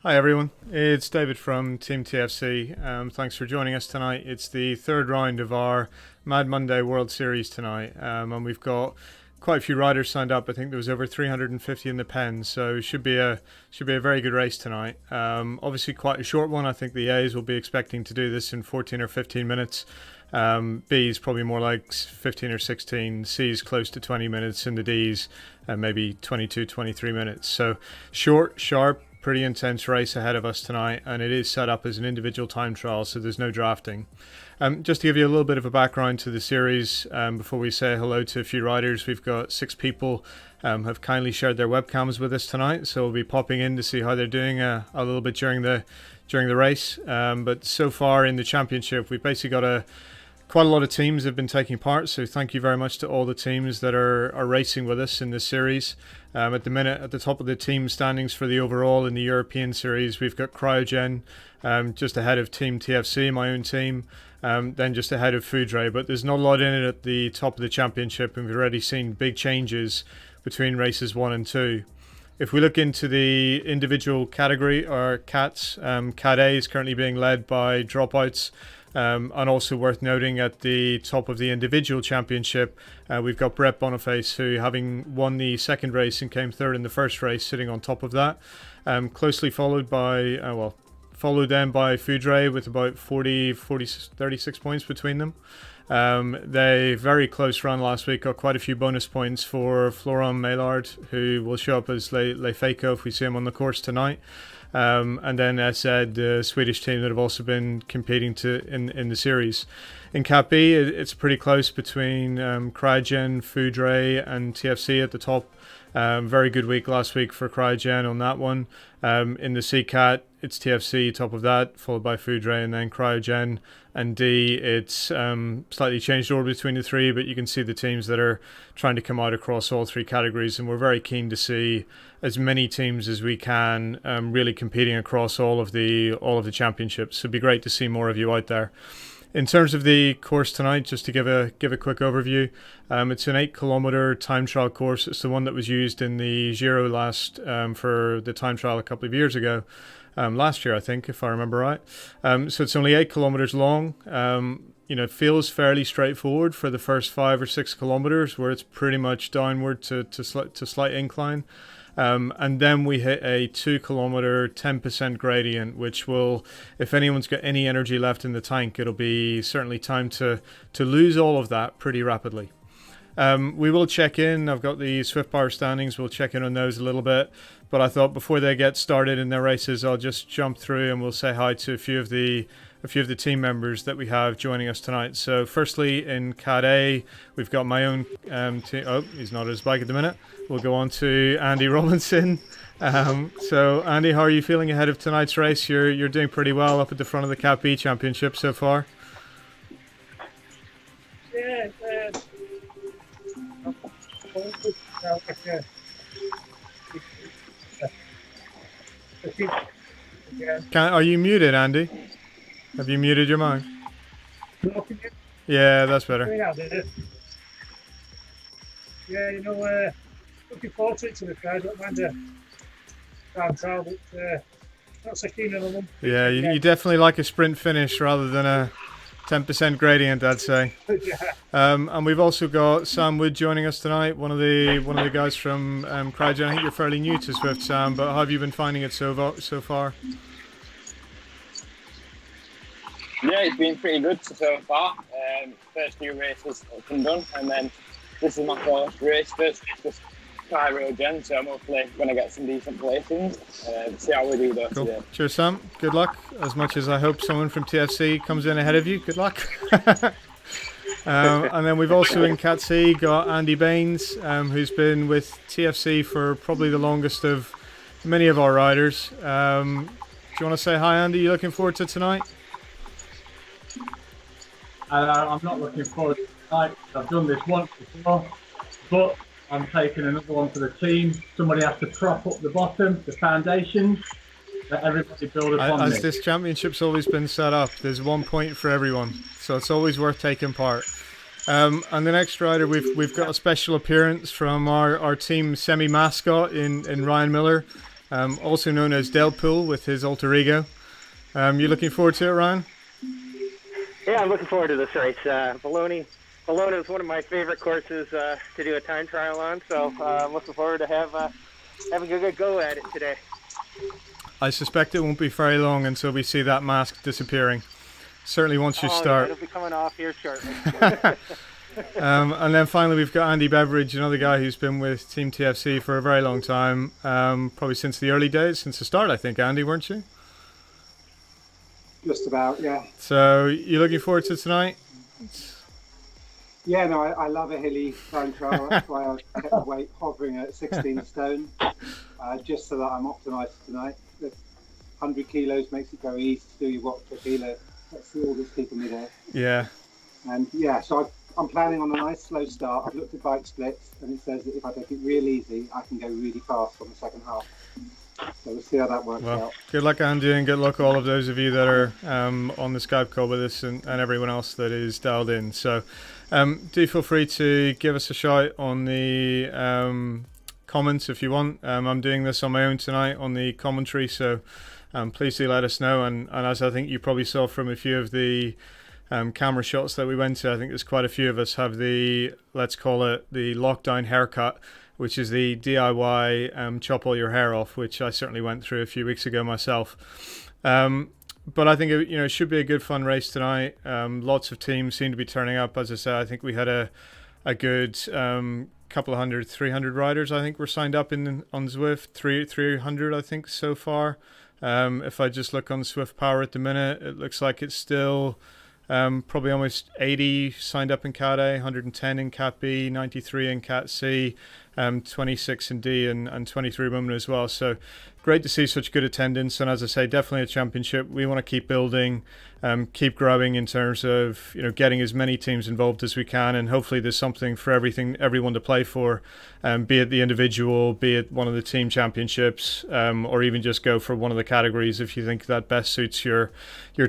Hi everyone, it's David from Team TFC. Thanks for joining us tonight. It's the third round of our Mad Monday World Series tonight, and we've got quite a few riders signed up. I think there was over 350 in the pen, so should be a very good race tonight. Obviously, quite a short one. I think the A's will be expecting to do this in 14 or 15 minutes. B's probably more like 15 or 16. C's close to 20 minutes, and the D's maybe 22, 23 minutes. So short, sharp, pretty intense race ahead of us tonight, and it is set up as an individual time trial, so there's no drafting. Just to give you a little bit of a background to the series, before we say hello to a few riders, we've got 6 people have kindly shared their webcams with us tonight, so we'll be popping in to see how they're doing a little bit during the race. But so far in the championship, we've basically got quite a lot of teams have been taking part, so thank you very much to all the teams that are racing with us in this series. At the minute, at the top of the team standings for the overall in the European series, we've got Cryogen just ahead of Team TFC, my own team, then just ahead of Foudre, but there's not a lot in it at the top of the championship, and we've already seen big changes between races 1 and 2. If we look into the individual category, or CATs, CAT A is currently being led by Dropouts. And also worth noting, at the top of the individual championship, we've got Brett Boniface, who, having won the second race and came third in the first race, sitting on top of that. Closely followed by, followed then by Foudre with about 36 points between them. They very close run last week, got quite a few bonus points for Florent Maillard, who will show up as Le Feco if we see him on the course tonight. And then, as said, the Swedish team that have also been competing in the series. In Cat B, it's pretty close between Cryogen, Foudre, and TFC at the top. Very good week last week for Cryogen on that one. In the C-Cat, it's TFC top of that, followed by Foudre, and then Cryogen. And D, it's slightly changed order between the three, but you can see the teams that are trying to come out across all 3 categories, and we're very keen to see as many teams as we can really competing across all of the championships. So it'd be great to see more of you out there. In terms of the course tonight, just to give a quick overview, it's an 8-kilometer time trial course. It's the one that was used in the Giro last for the time trial a couple of years ago. Last year, I think, if I remember right. So it's only 8 kilometers long. It feels fairly straightforward for the first 5 or 6 kilometers, where it's pretty much downward to slight incline. And then we hit a 2-kilometer 10% gradient, which will, if anyone's got any energy left in the tank, it'll be certainly time to lose all of that pretty rapidly. We will check in. I've got the Swift Power standings. We'll check in on those a little bit. But I thought before they get started in their races, I'll just jump through and we'll say hi to a few of the team members that we have joining us tonight. So firstly, in Cat A, we've got my own team. Oh, he's not at his bike at the minute. We'll go on to Andy Robinson. So Andy, how are you feeling ahead of tonight's race? You're doing pretty well up at the front of the Cat B championship so far. Yeah, Are you muted, Andy? Have you muted your mic? Yeah, that's better. Yeah, looking forward to it, to the guys. Don't mind the time trial, but not so keen on the one. Yeah, you definitely like a sprint finish rather than a 10% gradient, I'd say. Yeah. And we've also got Sam Wood joining us tonight, one of the guys from Cryogen. I think you're fairly new to Swift, Sam, but how have you been finding it so far? Yeah, it's been pretty good so far. First few races have been done, and then this is my first race. First race was Cryogen, so I'm hopefully going to get some decent placings. See how we do though today. Cheers, Sam. Good luck. As much as I hope someone from TFC comes in ahead of you, good luck. And then we've also in Cat C got Andy Baines, who's been with TFC for probably the longest of many of our riders. Do you want to say hi, Andy? You looking forward to tonight? I'm not looking forward to tonight. I've done this once before, but I'm taking another one for the team. Somebody has to prop up the bottom, the foundations, let everybody build upon As this championship's always been set up, there's 1 point for everyone, so it's always worth taking part. And the next rider, we've got a special appearance from our team semi-mascot in Ryan Miller. also known as Delpool with his alter ego. You looking forward to it, Ryan? Yeah, I'm looking forward to this race. Bologna is one of my favorite courses to do a time trial on, so I'm looking forward to having a good go at it today. I suspect it won't be very long until we see that mask disappearing. Certainly once you start. Yeah, it'll be coming off here shortly. And then finally we've got Andy Beveridge, another guy who's been with Team TFC for a very long time, probably since the early days, since the start, I think, Andy, weren't you? Just about, yeah. So you looking forward to tonight? Yeah, no, I love a hilly time trial. That's why I kept the weight hovering at 16 stone, just so that I'm optimised tonight. The 100 kilos makes it very easy to do your watts per kilo. That's all that's keeping me there. Yeah. And yeah, so I'm planning on a nice slow start. I've looked at bike splits, and it says that if I take it real easy, I can go really fast on the second half. So we'll see how that works out. Good luck, Andy, and good luck all of those of you that are on the Skype call with us and everyone else that is dialed in. So do feel free to give us a shout on the comments if you want. I'm doing this on my own tonight on the commentary, so please do let us know. And as I think you probably saw from a few of the camera shots that we went to, I think there's quite a few of us have the, let's call it, the lockdown haircut, which is the DIY chop all your hair off, which I certainly went through a few weeks ago myself. But I think it should be a good fun race tonight. Lots of teams seem to be turning up. As I said, I think we had a good couple of 300 riders I think were signed up on Zwift, 300 I think so far. If I just look on Zwift Power at the minute, it looks like it's still probably almost 80 signed up in Cat A, 110 in Cat B, 93 in Cat C, 26 in D, and 23 women as well. So great to see such good attendance. And as I say, definitely a championship. We want to keep building, keep growing in terms of getting as many teams involved as we can, and hopefully there's something for everyone to play for, be it the individual, be it one of the team championships, or even just go for one of the categories if you think that best suits your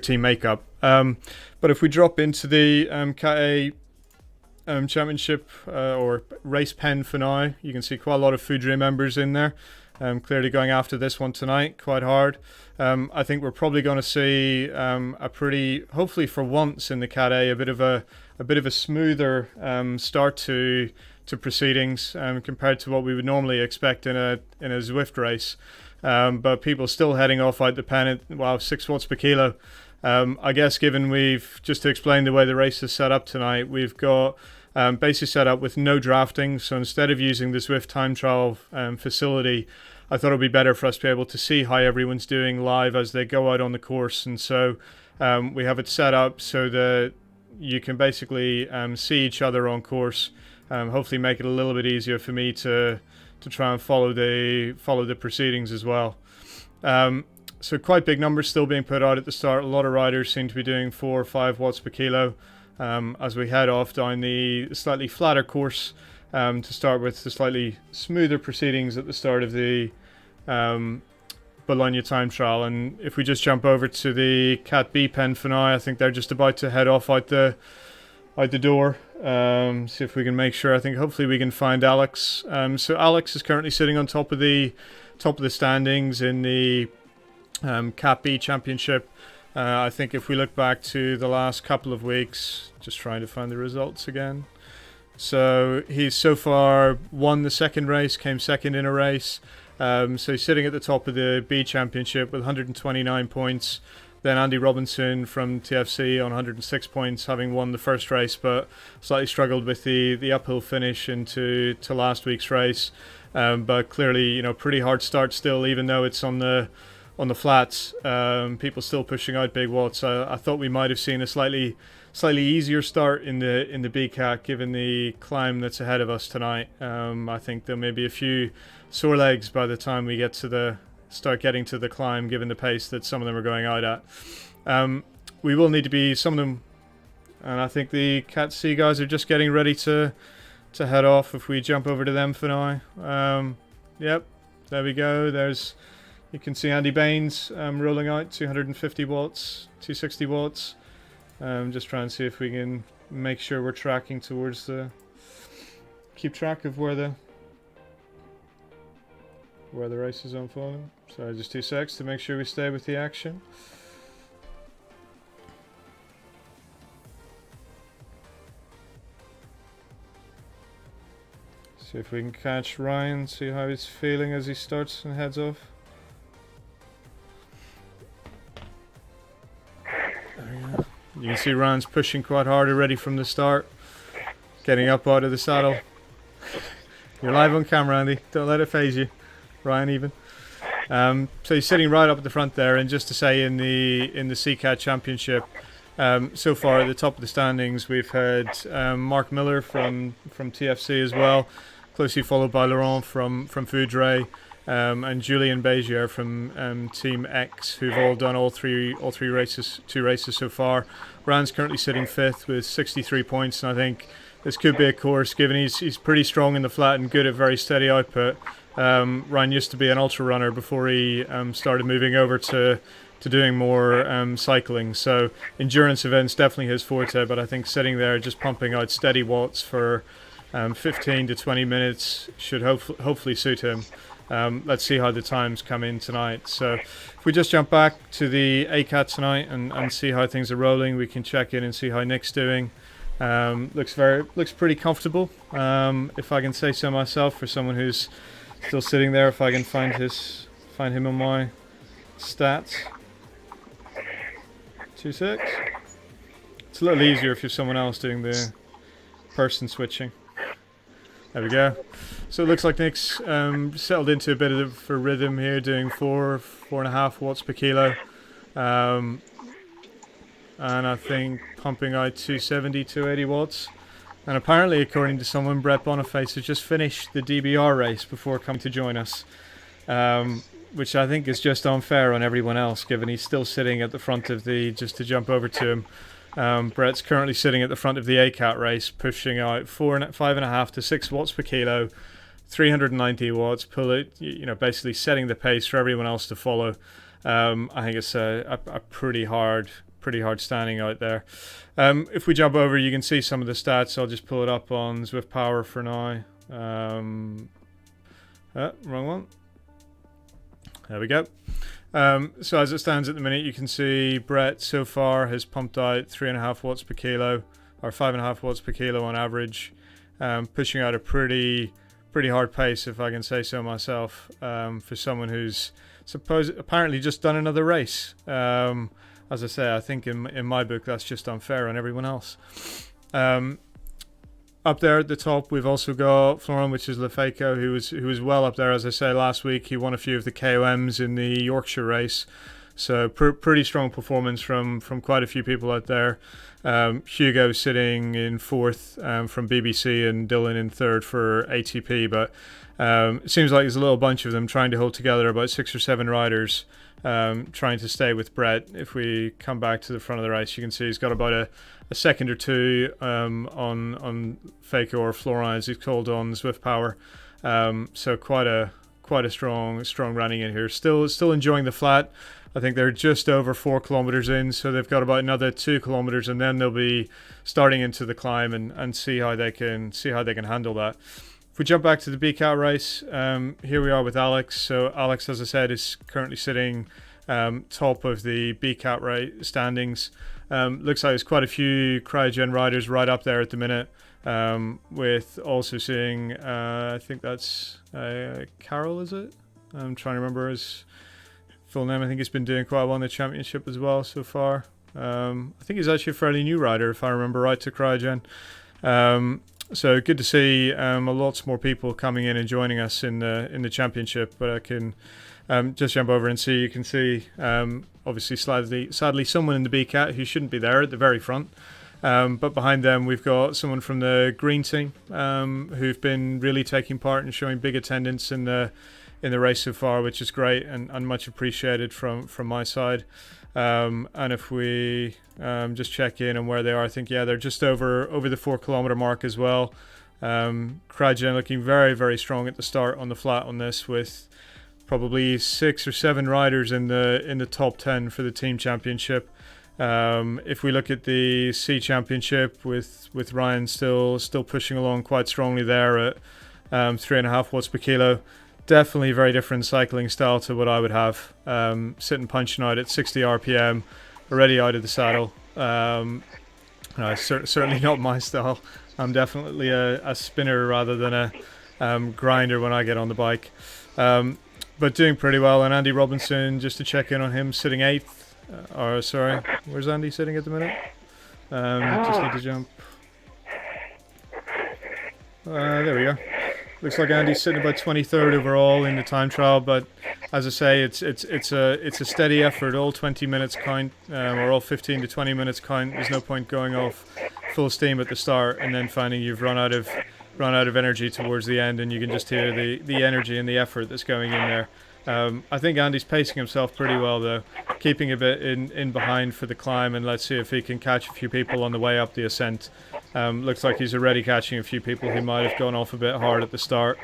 team makeup. But if we drop into the Cat A championship or race pen for now, you can see quite a lot of Foudre members in there. Clearly going after this one tonight quite hard. I think we're probably going to see a pretty, hopefully for once in the Cat A, a bit of a smoother start to proceedings compared to what we would normally expect in a Zwift race. But people still heading off out the pen at 6 watts per kilo. I guess given just to explain the way the race is set up tonight, we've got basically set up with no drafting. So instead of using the Zwift time trial facility, I thought it would be better for us to be able to see how everyone's doing live as they go out on the course. And so we have it set up so that you can basically see each other on course. Hopefully make it a little bit easier for me to try and follow the proceedings as well. So quite big numbers still being put out at the start. A lot of riders seem to be doing 4 or 5 watts per kilo as we head off down the slightly flatter course to start with, the slightly smoother proceedings at the start of the Bologna time trial. And if we just jump over to the Cat B pen for now, I think they're just about to head off out the door. See if we can make sure. I think hopefully we can find Alex. So Alex is currently sitting on top of the standings in the Cat B championship. I think if we look back to the last couple of weeks, just trying to find the results again. So he's so far won the second race, came second in a race. So he's sitting at the top of the B championship with 129 points. Then Andy Robinson from TFC on 106 points, having won the first race, but slightly struggled with the uphill finish into last week's race. But clearly, pretty hard start still, even though it's on the flats. People still pushing out big watts. I thought we might have seen a slightly easier start in the BCAT given the climb that's ahead of us tonight. I think there may be a few sore legs by the time we start getting to the climb, given the pace that some of them are going out at. We will need to be some of them, and I think the Cat C guys are just getting ready to head off. If we jump over to them for now, yep, there we go. You can see Andy Baines rolling out 250 watts, 260 watts. Just trying to see if we can make sure we're tracking towards keep track of where the race is unfolding. So just 2 secs to make sure we stay with the action. See if we can catch Ryan, see how he's feeling as he starts and heads off. There we go. You can see Ryan's pushing quite hard already from the start. Getting up out of the saddle. You're live on camera, Andy. Don't let it phase you. Ryan even. So he's sitting right up at the front there, and just to say in the CCAT Championship, so far at the top of the standings we've had Mark Miller from TFC as well, closely followed by Laurent from Foudre, and Julien Begier from Team X, who've all done all three races, 2 races so far. Ryan's currently sitting 5th with 63 points, and I think this could be a course, given he's pretty strong in the flat and good at very steady output. Ryan used to be an ultra runner before he started moving over to doing more cycling, so endurance events definitely his forte, but I think sitting there just pumping out steady watts for 15 to 20 minutes should hopefully suit him. Let's see how the times come in tonight. So if we just jump back to the ACAT tonight and see how things are rolling, we can check in and see how Nick's doing. Looks pretty comfortable, if I can say so myself, for someone who's still sitting there. If I can find him on my stats. 2 secs. It's a little easier if you're someone else doing the person switching. There we go. So it looks like Nick's settled into a bit of a rhythm here, doing 4.5 watts per kilo. And I think pumping out 270, 280 watts. And apparently, according to someone, Brett Boniface has just finished the DBR race before coming to join us. Which I think is just unfair on everyone else, given he's still sitting at the front of just to jump over to him. Brett's currently sitting at the front of the ACAT race, pushing out 5.5 to 6 watts per kilo, 390 watts, basically setting the pace for everyone else to follow. I think it's a pretty hard standing out there. If we jump over, you can see some of the stats. I'll just pull it up on Zwift Power for now. Wrong one. There we go. So as it stands at the minute, you can see Brett so far has pumped out 3.5 watts per kilo, or 5.5 watts per kilo on average, pushing out a pretty hard pace, if I can say so myself, for someone who's apparently just done another race. As I say, I think in my book that's just unfair on everyone else. Up there at the top, we've also got Florent, which is Lefeco, who was well up there. As I say, last week he won a few of the KOMs in the Yorkshire race, so pretty strong performance from quite a few people out there. Hugo sitting in 4th from BBC, and Dylan in 3rd for ATP. But it seems like there's a little bunch of them trying to hold together, about 6 or 7 riders trying to stay with Brett. If we come back to the front of the race, you can see he's got about a second or two on Faco, or Florent as he's called on Zwift Power. So quite a strong running in here. Still enjoying the flat. I think they're just over 4 kilometers in, so they've got about another 2 kilometers, and then they'll be starting into the climb and see how they can handle that. If we jump back to the BCAT race, here we are with Alex. So Alex, as I said, is currently sitting top of the BCAT race standings. Looks like there's quite a few cryogen riders right up there at the minute, with also seeing, I think that's Carol, is it? I'm trying to remember his full name. I think he's been doing quite well in the championship as well so far. I think he's actually a fairly new rider, if I remember right, to cryogen. So good to see lots more people coming in and joining us in the championship. But I can just jump over and see. You can see obviously sadly someone in the BCAT who shouldn't be there at the very front. But behind them we've got someone from the green team who've been really taking part and showing big attendance in the race so far, which is great and much appreciated from my side. And if we just check in on where they are, I think they're just over the 4 kilometer mark as well. Cryogen looking very, very strong at the start on the flat on this, with probably 6 or 7 riders in the top 10 for the team championship. If we look at the C championship with Ryan still pushing along quite strongly there at 3.5 watts per kilo. definitely a very different cycling style to what I would have. Sitting punching out at 60 RPM, already out of the saddle. No, certainly not my style. I'm definitely a spinner rather than a grinder when I get on the bike. But doing pretty well. And Andy Robinson, just to check in on him, sitting 8th. Or sorry, where's Andy sitting at the minute? Just need to jump. There we go. Looks like Andy's sitting about 23rd overall in the time trial, but as I say, it's a steady effort. All 20 minutes count, or all 15 to 20 minutes count. There's no point going off full steam at the start and then finding you've run out of energy towards the end, and you can just hear the energy and the effort that's going in there. I think Andy's pacing himself pretty well though, keeping a bit in behind for the climb, and let's see if he can catch a few people on the way up the ascent. Looks like he's already catching a few people who might have gone off a bit hard at the start.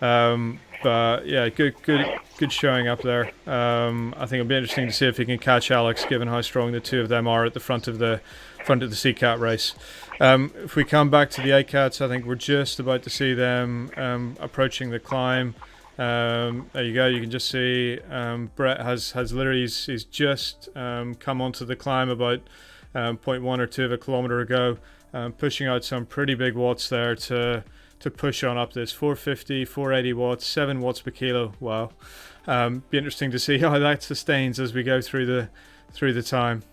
But yeah, good showing up there. I think it'll be interesting to see if he can catch Alex, given how strong the two of them are at the front of the C-Cat race. If we come back to the A-Cats, I think we're just about to see them approaching the climb. There you go. You can just see Brett has literally he's just come onto the climb about 0.1 or 2 of a kilometer ago, pushing out some pretty big watts there to push on up this 450, 480 watts, 7 watts per kilo. Wow. Be interesting to see how that sustains as we go through the time.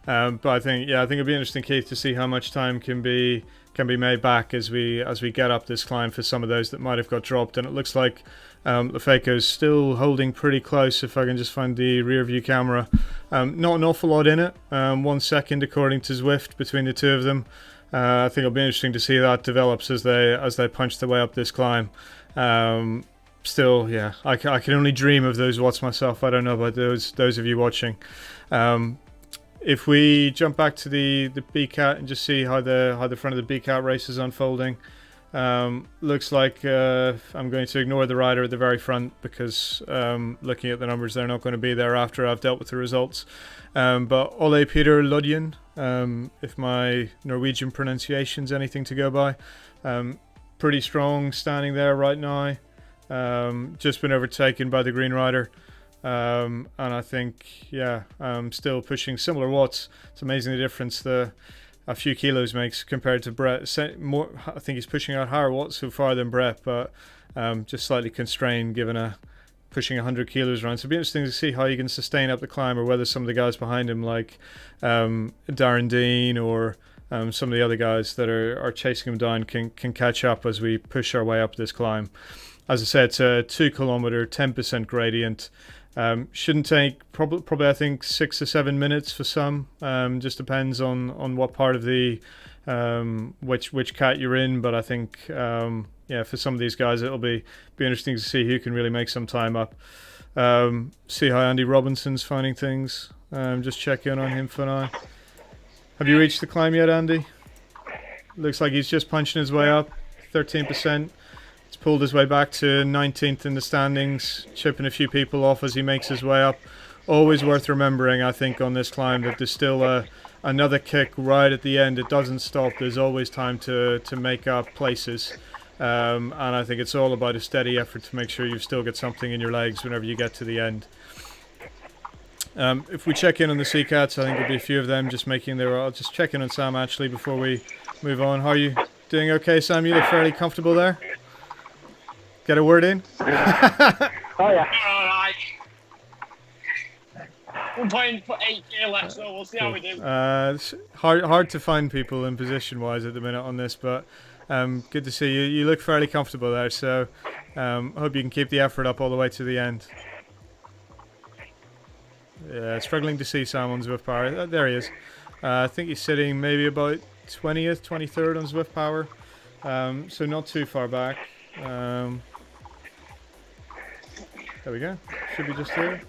But I think it'll be interesting, Keith, to see how much time can be made back as we get up this climb for some of those that might have got dropped. And it looks like Lefeco's still holding pretty close. If I can just find the rear view camera, not an awful lot in it. 1 second according to Zwift between the two of them. I think it'll be interesting to see that develops as they punch their way up this climb. Still, yeah, I can only dream of those watts myself. I don't know about those of you watching. If we jump back to the B-Cat and just see how the front of the B-Cat race is unfolding, looks like I'm going to ignore the rider at the very front because looking at the numbers, they're not going to be there after I've dealt with the results. But Ole Peter Lodjen, if my Norwegian pronunciation's anything to go by, pretty strong standing there right now. Just been overtaken by the green rider. And I think, still pushing similar watts. It's amazing the difference a few kilos makes compared to Brett. I think he's pushing out higher watts so far than Brett, but just slightly constrained given pushing 100 kilos around. So it'll be interesting to see how he can sustain up the climb, or whether some of the guys behind him, like Darren Dean or some of the other guys that are chasing him down, can catch up as we push our way up this climb. As I said, it's a 2 kilometer, 10% gradient. Shouldn't take probably I think 6 or 7 minutes for some. Just depends on what part of the which cat you're in. But I think for some of these guys it'll be interesting to see who can really make some time up. See how Andy Robinson's finding things. Just check in on him for now. Have you reached the climb yet, Andy? Looks like he's just punching his way up, 13%. He's pulled his way back to 19th in the standings, chipping a few people off as he makes his way up. Always worth remembering, I think, on this climb that there's still another kick right at the end. It doesn't stop. There's always time to make up places. And I think it's all about a steady effort to make sure you've still got something in your legs whenever you get to the end. If we check in on the C-Cats, I think there'll be a few of them just making their... I'll just check in on Sam actually before we move on. How are you doing? Okay, Sam? You look fairly comfortable there? Get a word in? Oh, yeah. All right. 1.8k left, so we'll see how we do. It's hard to find people in position-wise at the minute on this, but good to see you. You look fairly comfortable there, so hope you can keep the effort up all the way to the end. Yeah, struggling to see Sam on Zwift Power. There he is. I think he's sitting maybe about 20th, 23rd on Zwift Power, so not too far back. There we go. Should be just here.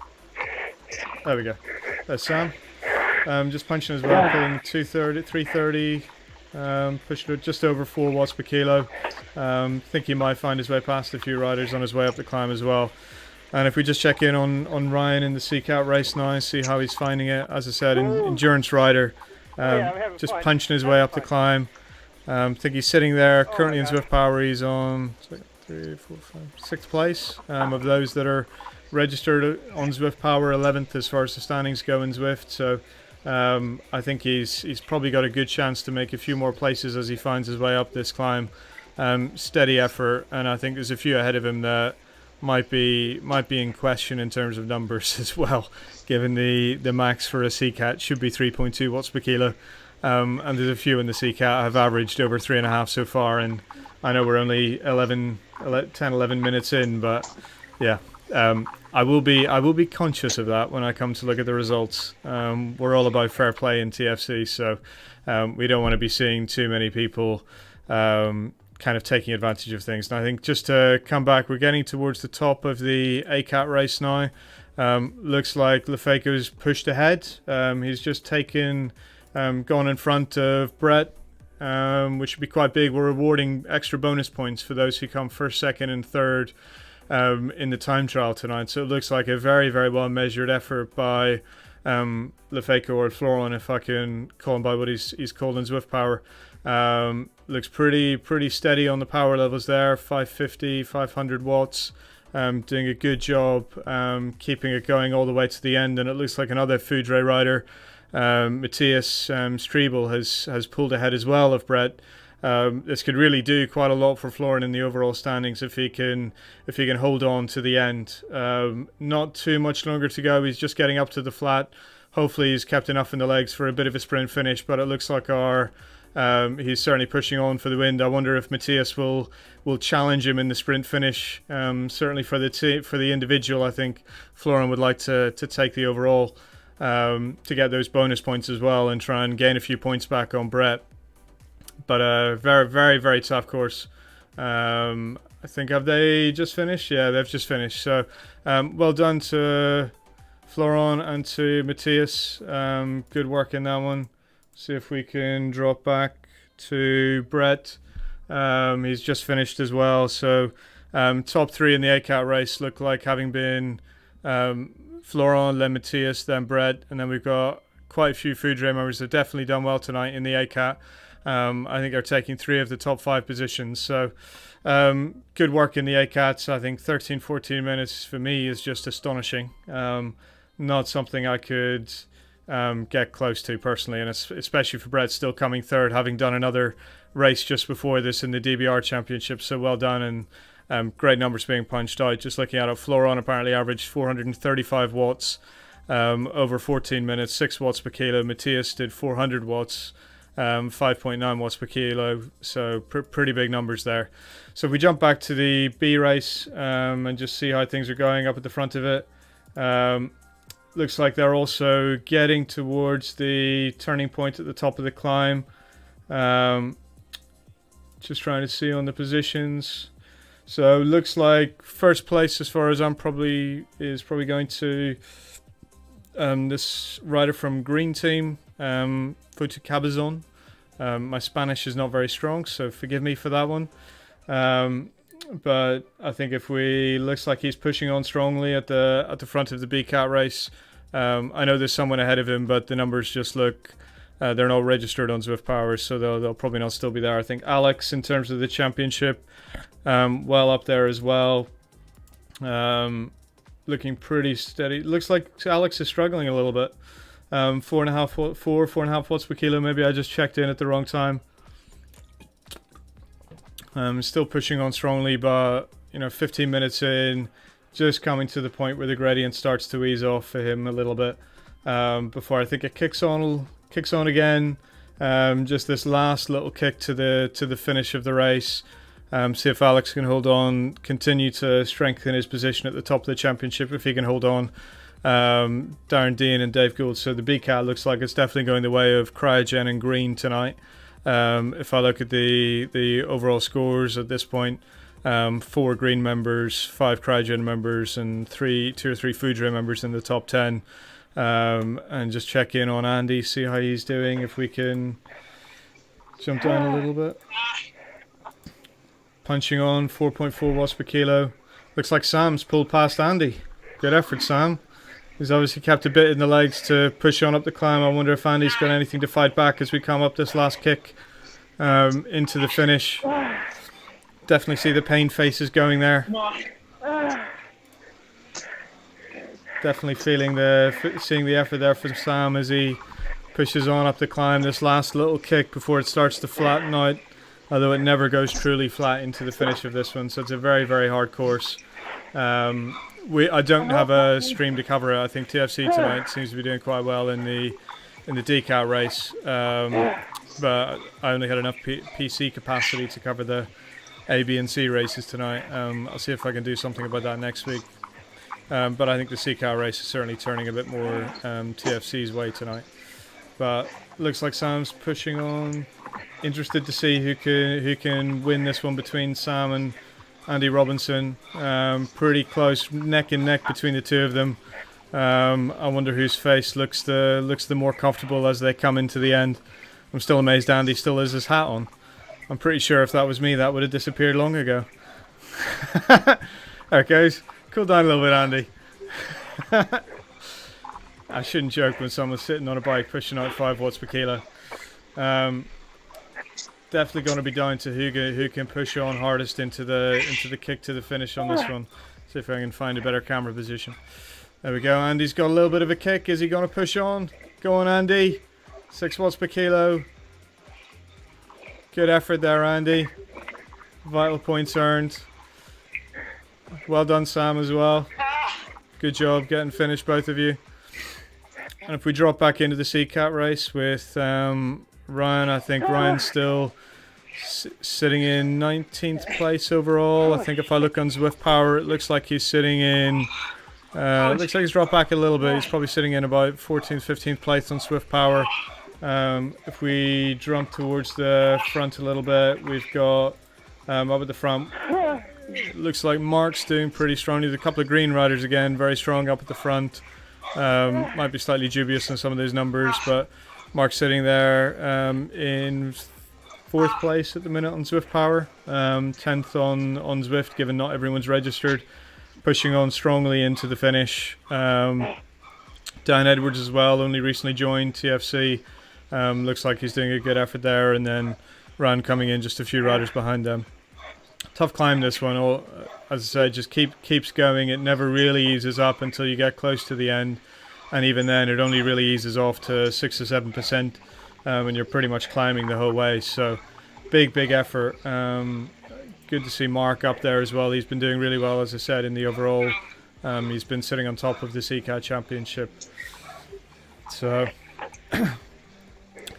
There we go. There's Sam. Just punching as well, pulling 330, pushing it just over 4 watts per kilo. Think he might find his way past a few riders on his way up the climb as well. And if we just check in on Ryan in the C-Cat race now, see how he's finding it. As I said, endurance rider, just punching his way up the climb. Think he's sitting there currently in Zwift Power. He's on 3, 4, 5, 6th place of those that are registered on Zwift Power, 11th as far as the standings go in Zwift. So I think he's probably got a good chance to make a few more places as he finds his way up this climb. Steady effort, and I think there's a few ahead of him that might be in question in terms of numbers as well, given the max for a CCAT should be 3.2 watts per kilo, and there's a few in the CCAT have averaged over 3.5 so far, and I know we're only 10, 11 minutes in, but yeah, I will be conscious of that when I come to look at the results. We're all about fair play in TFC, so we don't want to be seeing too many people kind of taking advantage of things. And I think just to come back, we're getting towards the top of the ACAT race now. Looks like Lefeco's pushed ahead. He's just gone in front of Brett, which should be quite big. We're rewarding extra bonus points for those who come first, second and third in the time trial tonight. So it looks like a very, very well measured effort by Lefeco, or Florian, if I can call him by what he's called in Zwift Power. Looks pretty steady on the power levels there, 550, 500 watts. Doing a good job keeping it going all the way to the end, and it looks like another Foudre rider, Matthias Striebel, has pulled ahead as well of Brett. This could really do quite a lot for Florian in the overall standings if he can hold on to the end. Not too much longer to go. He's just getting up to the flat. Hopefully he's kept enough in the legs for a bit of a sprint finish, but it looks like he's certainly pushing on for the wind. I wonder if Matthias will challenge him in the sprint finish. Certainly for the individual, I think Florian would like to take the overall to get those bonus points as well and try and gain a few points back on Brett. But very, very, very tough course. I think, have they just finished? Yeah, they've just finished. So well done to Florian and to Matthias. Good work in that one. See if we can drop back to Brett. He's just finished as well. So top three in the ACAT race look like having been Florian, then Matthias, then Brett. And then we've got quite a few Foudre members that have definitely done well tonight in the ACAT. I think they're taking 3 of the top 5 positions. So good work in the ACATs. I think 13, 14 minutes for me is just astonishing. Not something I could get close to personally, and especially for Brett still coming third, having done another race just before this in the DBR Championship. So well done, and great numbers being punched out. Just looking at it, Florian apparently averaged 435 watts over 14 minutes, 6 watts per kilo. Matthias did 400 watts, 5.9 watts per kilo, so pretty big numbers there. So if we jump back to the B race and just see how things are going up at the front of it. Looks like they're also getting towards the turning point at the top of the climb. Just trying to see on the positions. So looks like first place, as far as I'm is probably going to this rider from Green Team, Futu Cabazon. My Spanish is not very strong, so forgive me for that one. But I think looks like he's pushing on strongly at the front of the BCAT race. I know there's someone ahead of him, but the numbers just look they're not registered on Zwift Power, so they'll probably not still be there. I think Alex, in terms of the championship, well up there as well. Looking pretty steady. Looks like Alex is struggling a little bit. 4.5 watts per kilo. Maybe I just checked in at the wrong time. Still pushing on strongly, but 15 minutes in, just coming to the point where the gradient starts to ease off for him a little bit before I think it kicks on again. Just this last little kick to the finish of the race. See if Alex can hold on, continue to strengthen his position at the top of the championship if he can hold on. Darren Dean and Dave Gould. So the BCAT looks like it's definitely going the way of Cryogen and Green tonight. If I look at the overall scores at this point, 4 Green members, 5 Cryogen members, and 2 or 3 Foudre members in the top 10. And just check in on Andy, see how he's doing. If we can jump down a little bit. Punching on 4.4 watts per kilo. Looks like Sam's pulled past Andy. Good effort, Sam. He's obviously kept a bit in the legs to push on up the climb. I wonder if Andy's got anything to fight back as we come up this last kick into the finish. Definitely see the pain faces going there. Definitely seeing the effort there from Sam as he pushes on up the climb. This last little kick before it starts to flatten out, although it never goes truly flat into the finish of this one. So it's a very, very hard course. I don't have a stream to cover it. I think TFC tonight seems to be doing quite well in the decal race, but I only had enough PC capacity to cover the A, B, and C races tonight. I'll see if I can do something about that next week. But I think the C-Cal race is certainly turning a bit more TFC's way tonight. But looks like Sam's pushing on. Interested to see who can win this one between Sam and Andy Robinson. Pretty close, neck and neck between the two of them. I wonder whose face looks the more comfortable as they come into the end. I'm still amazed Andy still has his hat on. I'm pretty sure if that was me, that would have disappeared long ago. Alright guys, cool down a little bit, Andy. I shouldn't joke when someone's sitting on a bike pushing out 5 watts per kilo. Definitely going to be down to who can push on hardest into the kick to the finish on this one. See if I can find a better camera position. There we go. Andy's got a little bit of a kick. Is he going to push on? Go on, Andy. 6 watts per kilo. Good effort there, Andy. Vital points earned. Well done, Sam, as well. Good job getting finished, both of you. And if we drop back into the C-Cat race with Ryan, I think Ryan's still sitting in 19th place overall. I think if I look on Zwift Power, it looks like he's sitting in... it looks like he's dropped back a little bit. He's probably sitting in about 14th, 15th place on Zwift Power. If we jump towards the front a little bit, we've got up at the front. Looks like Mark's doing pretty strongly. There's a couple of green riders again, very strong up at the front. Might be slightly dubious in some of those numbers, but Mark's sitting there in 4th place at the minute on Zwift Power, 10th on Zwift, given not everyone's registered. Pushing on strongly into the finish. Dan Edwards as well, only recently joined TFC. Looks like he's doing a good effort there, and then Ryan coming in just a few riders behind them. Tough climb this one. As I said, just keeps going. It never really eases up until you get close to the end, and even then it only really eases off to 6 or 7%, and you're pretty much climbing the whole way. So big effort. Good to see Mark up there as well. He's been doing really well, as I said, in the overall. He's been sitting on top of the CCAT Championship. So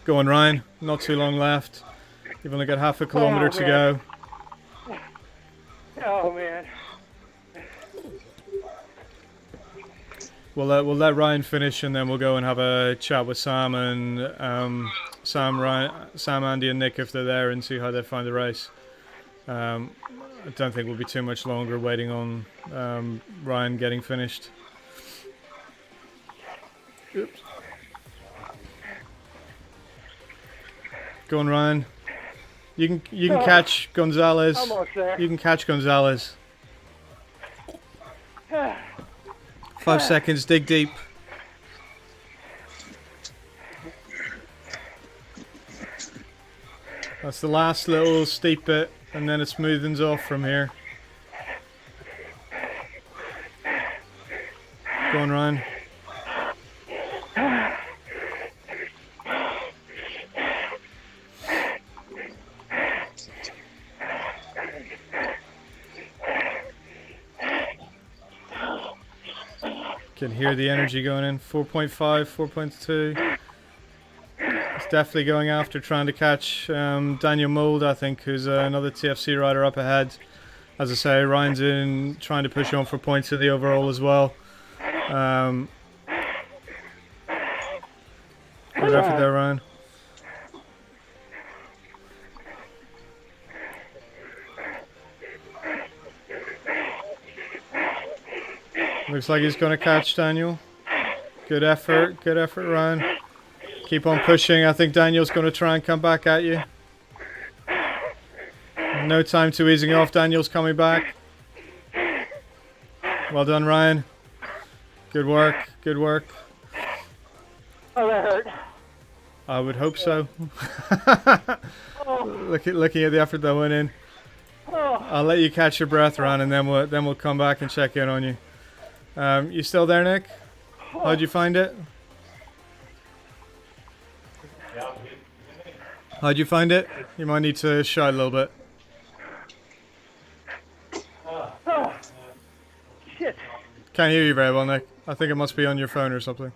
go on, Ryan. Not too long left. You've only got half a kilometre to go. Oh man. We'll let Ryan finish, and then we'll go and have a chat with Sam and Sam, Andy, and Nick if they're there, and see how they find the race. I don't think we'll be too much longer waiting on Ryan getting finished. Oops. Go on, Ryan. You can catch Gonzalez. Almost there. You can catch Gonzalez. 5 seconds. Dig deep. That's the last little steep bit, and then it smoothens off from here. Go on, Ryan. Can hear the energy going in. 4.5, 4.2. It's definitely going after trying to catch Daniel Mould, I think, who's another TFC rider up ahead. As I say, Ryan's in trying to push on for points in the overall as well. Good effort there, Ryan. Looks like he's going to catch Daniel. Good effort, Ryan. Keep on pushing. I think Daniel's going to try and come back at you. No time to easing off. Daniel's coming back. Well done, Ryan. Good work, good work. Oh, that hurt. I would hope so. Looking at the effort that went in. I'll let you catch your breath, Ron, and then we'll come back and check in on you. You still there, Nick? How'd you find it? How'd you find it? You might need to shout a little bit. Shit. Can't hear you very well, Nick. I think it must be on your phone or something.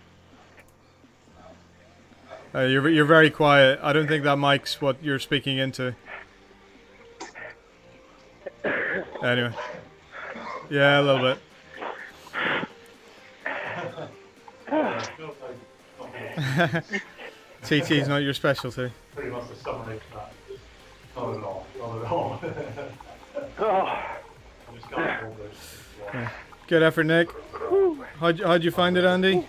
You're very quiet. I don't think that mic's what you're speaking into. Anyway. Yeah, a little bit. TT's not your specialty. Pretty much the summary for that. Not at all. Not at all. I'm just going to hold this. Yeah. Good effort, Nick. How'd you find it, Andy?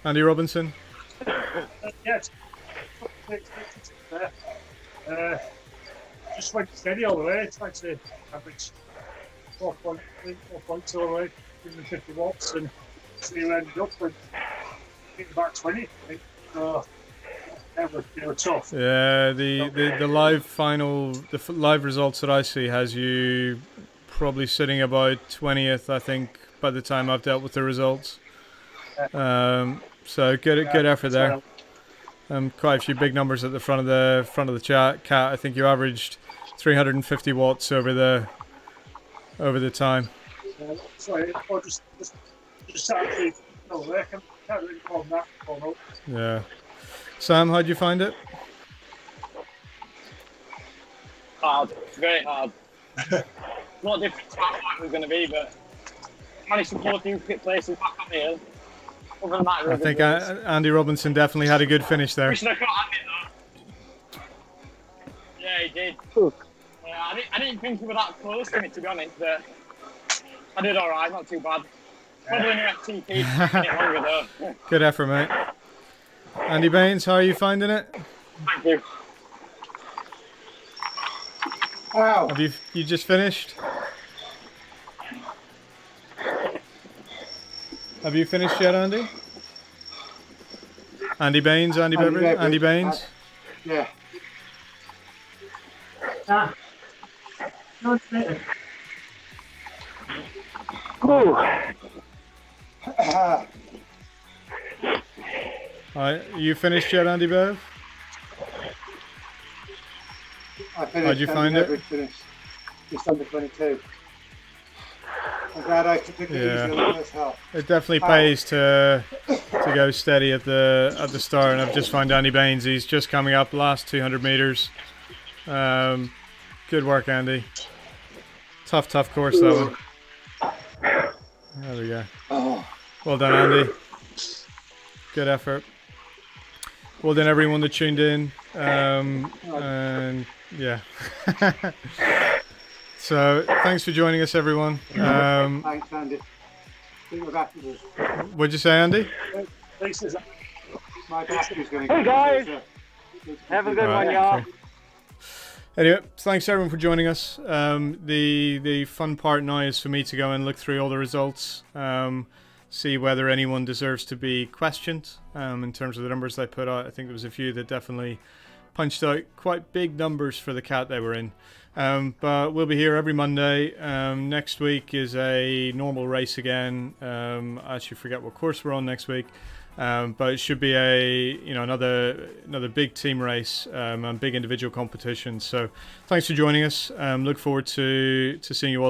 Andy Robinson? Yes. Just went steady all the way. It's like to average 4.3, 4.2 all the way, 150 watts, and so you ended up with about 20. I think. So they were tough. Yeah, the live final, live results that I see has you probably sitting about 20th, I think, by the time I've dealt with the results. So good effort there. Quite a few big numbers at the front of the chat. Kat, I think you averaged 350 watts over the time. Sorry, or just actually no work. I can't really call that. Yeah. Sam, how'd you find it? Hard, very hard. Not different to what it was going to be, but managed to pull a few places back up here. Other than that, I think Andy Robinson definitely had a good finish there. Wishing I could have it though. Yeah, he did. Yeah, I didn't think we were that close to it, to be honest, but I did alright, not too bad. Probably in your FTP, a bit longer though. Good effort, mate. Andy Baines, how are you finding it? Thank you. Wow. Have you just finished? Have you finished yet, Andy? Andy Baines, Andy Beveridge, Andy Baines. Yeah. You finished yet, Andy Bev? I finished. How'd you find it? Finished just under 22. I'm glad I took it easy on the first half. It definitely pays to go steady at the start, and I've just found Andy Baines. He's just coming up last 200 meters. Good work, Andy. Tough course that one. There we go. Well done, Andy. Good effort. Well done, everyone that tuned in. And yeah. So thanks for joining us, everyone. Thanks, Andy. Think we're back to this. What'd you say, Andy? My battery's going to Hey guys, have a good one, y'all. Okay. Anyway, thanks everyone for joining us. The fun part now is for me to go and look through all the results, see whether anyone deserves to be questioned in terms of the numbers they put out. I think there was a few that definitely punched out quite big numbers for the cat they were in. But we'll be here every Monday. Next week is a normal race again. I actually forget what course we're on next week. But it should be another big team race and big individual competition. So thanks for joining us. Look forward to seeing you all.